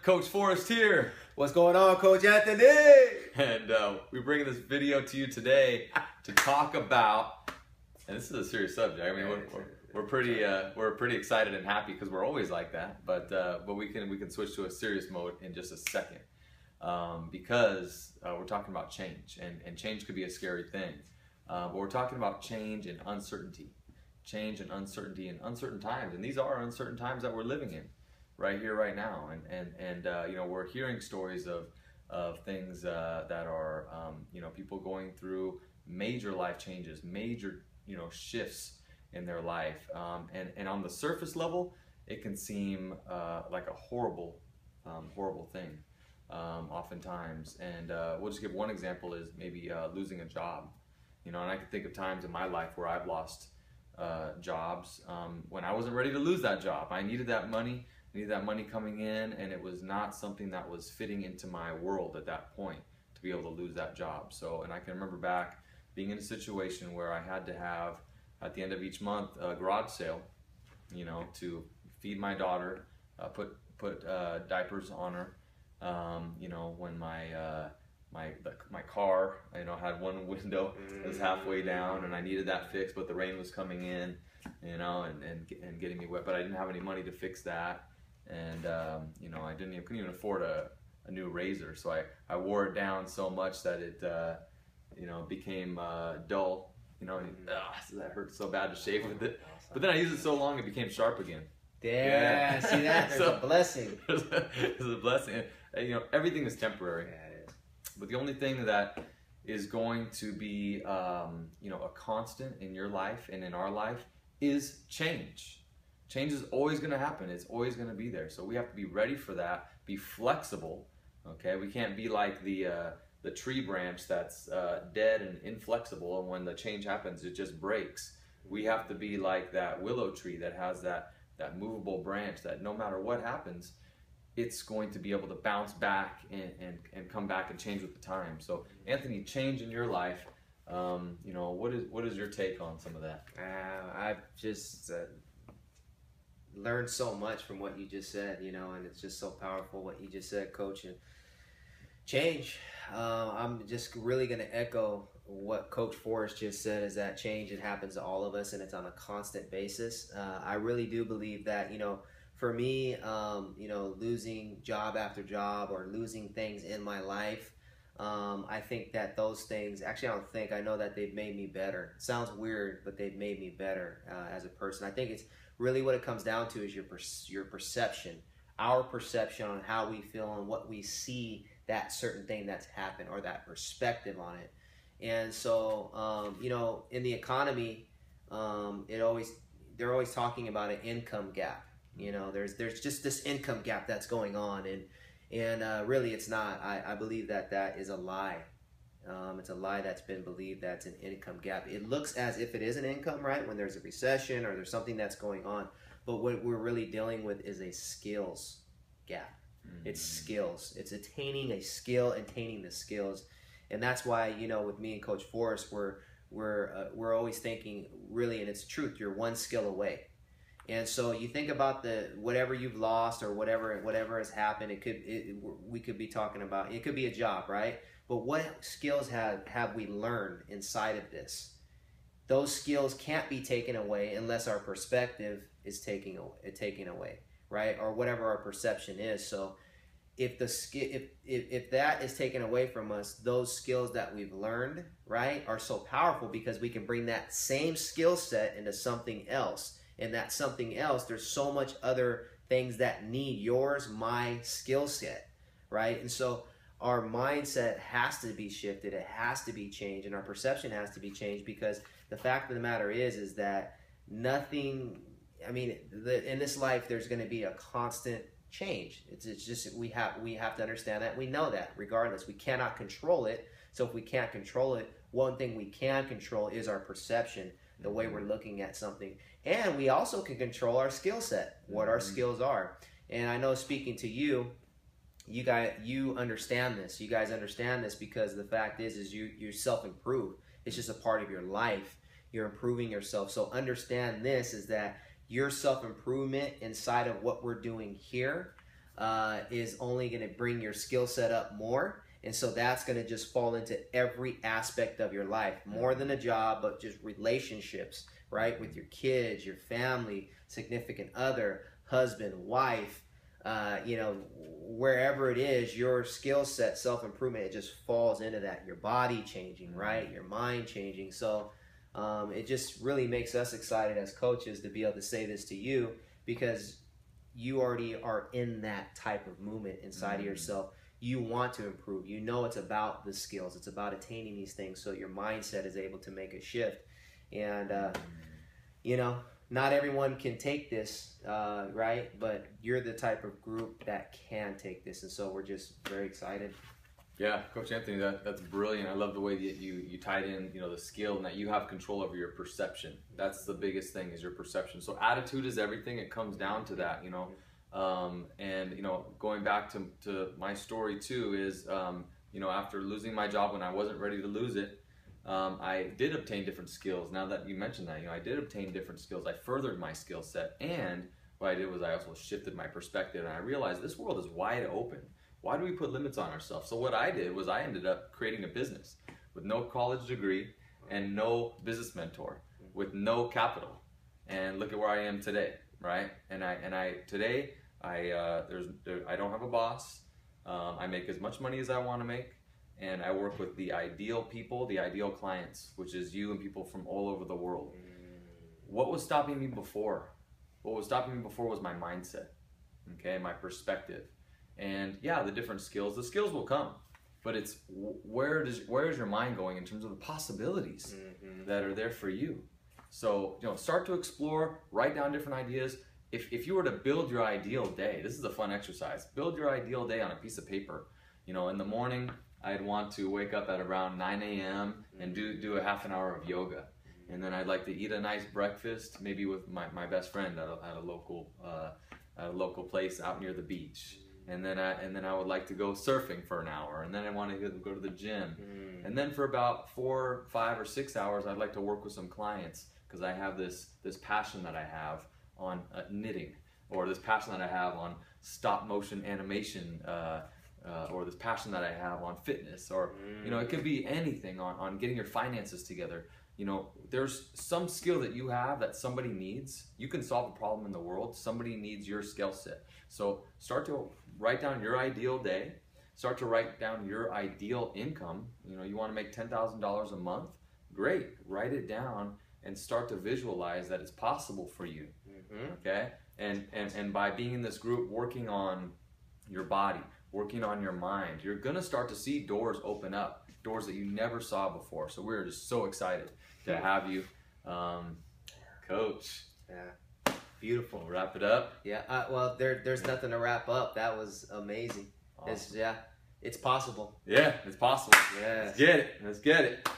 Coach Forrest here. What's going on, Coach Anthony? And we're bringing this video to you today to talk about, and this is a serious subject. I mean, we're pretty excited and happy because we're always like that. But we can switch to a serious mode in just a second because we're talking about change, and change could be a scary thing. But we're talking about change and uncertainty in uncertain times, and these are uncertain times that we're living in right here, right now. And you know, we're hearing stories of things that are people going through major life changes, major shifts in their life, and on the surface level, it can seem like a horrible thing oftentimes. And we'll just give one example is maybe losing a job. And I can think of times in my life where I've lost jobs when I wasn't ready to lose that job. I needed that money. I needed that money coming in, and it was not something that was fitting into my world at that point to be able to lose that job. So, and I can remember back being in a situation where I had to have, at the end of each month, a garage sale, to feed my daughter, put diapers on her. When my car, had one window that was halfway down, and I needed that fixed, but the rain was coming in, and getting me wet. But I didn't have any money to fix that, and couldn't even afford a new razor. So I wore it down so much that it became dull. That hurt so bad to shave with it. But then I used it so long it became sharp again. Yeah, see that? There's a blessing. It's a blessing. Everything is temporary. Yeah, it is. But the only thing that is going to be, a constant in your life and in our life is change. Change is always going to happen. It's always going to be there. So we have to be ready for that. Be flexible. Okay, we can't be like the tree branch that's dead and inflexible, and when the change happens, it just breaks. We have to be like that willow tree that has that movable branch that no matter what happens, it's going to be able to bounce back and come back and change with the time. So, Anthony, change in your life, what is your take on some of that? I've just learned so much from what you just said, and it's just so powerful what you just said, Coach. And change, I'm just really going to echo what Coach Forrest just said, is that change, it happens to all of us, and it's on a constant basis. I really do believe that, for me, losing job after job or losing things in my life, I think that those things, actually I know that they've made me better. It sounds weird, but they've made me better as a person. I think it's really what it comes down to is your perception, our perception on how we feel and what we see that certain thing that's happened, or that perspective on it. And so, in the economy, they're always talking about an income gap. There's just this income gap that's going on, and really it's not. I believe that is a lie. It's a lie that's been believed, that's an income gap. It looks as if it is an income, right, when there's a recession or there's something that's going on. But what we're really dealing with is a skills gap. It's skills. It's attaining a skill, attaining the skills. And that's why, with me and Coach Forrest, we're always thinking, really, and it's truth, you're one skill away. And so you think about whatever you've lost or whatever has happened. We could be talking about, it could be a job, right? But what skills have we learned inside of this? Those skills can't be taken away unless our perspective is taken away, right? Or whatever our perception is. So if that is taken away from us, those skills that we've learned, right, are so powerful because we can bring that same skill set into something else. And that something else, there's so much other things that need yours, my skill set, right? And so our mindset has to be shifted. It has to be changed, and our perception has to be changed, because the fact of the matter is that nothing, in this life, there's going to be a constant change. It's just, we have to understand that. We know that regardless, we cannot control it. So if we can't control it, one thing we can control is our perception, the way we're looking at something. And we also can control our skill set, what our skills are. And I know, speaking to you understand this. You guys understand this, because the fact is you self-improve. It's just a part of your life. You're improving yourself. So understand this, is that your self-improvement inside of what we're doing here, is only going to bring your skill set up more. And so that's going to just fall into every aspect of your life, more than a job, but just relationships, right? With your kids, your family, significant other, husband, wife, you know, wherever it is, your skill set, self-improvement, it just falls into that. Your body changing, right? Your mind changing. So it just really makes us excited as coaches to be able to say this to you, because you already are in that type of movement inside of yourself. You want to improve. You know it's about the skills. It's about attaining these things, so your mindset is able to make a shift. And, you know, not everyone can take this, right? But you're the type of group that can take this, and so we're just very excited. Yeah, Coach Anthony, that's brilliant. I love the way that you tied in, you know, the skill, and that you have control over your perception. That's the biggest thing, is your perception. So attitude is everything. It comes down to that, you know. And, you know, going back to my story too is, you know, after losing my job when I wasn't ready to lose it, I did obtain different skills. Now that you mentioned that, you know, I did obtain different skills. I furthered my skill set, and what I did was I also shifted my perspective, and I realized this world is wide open. Why do we put limits on ourselves? So what I did was I ended up creating a business with no college degree and no business mentor, with no capital, and look at where I am today, right? And today I don't have a boss. I make as much money as I want to make, and I work with the ideal people, the ideal clients, which is you and people from all over the world. What was stopping me before? What was stopping me before was my mindset, okay, my perspective. And yeah, the different skills. The skills will come, but it's where is your mind going in terms of the possibilities that are there for you. So, you know, start to explore, write down different ideas. If you were to build your ideal day, this is a fun exercise. Build your ideal day on a piece of paper. You know, in the morning, I'd want to wake up at around 9 a.m. and do a half an hour of yoga. And then I'd like to eat a nice breakfast, maybe with my best friend at a local place out near the beach. And then I would like to go surfing for an hour, and then I want to go to the gym. And then for about 4, 5, or 6 hours, I'd like to work with some clients, because I have this passion that I have on knitting, or this passion that I have on stop motion animation, or this passion that I have on fitness, or you know, it could be anything on getting your finances together. You know, there's some skill that you have that somebody needs. You can solve a problem in the world. Somebody needs your skill set. So start to write down your ideal day. Start to write down your ideal income. You know, you want to make $10,000 a month? Great. Write it down and start to visualize that it's possible for you. Okay? And by being in this group, working on your body, working on your mind, you're going to start to see doors open up, doors that you never saw before. So we're just so excited to have you, Coach. Yeah. Beautiful. We'll wrap it up. Yeah. Well, there's nothing to wrap up. That was amazing. Awesome. It's possible. Yeah, it's possible. Yeah. Let's get it. Let's get it.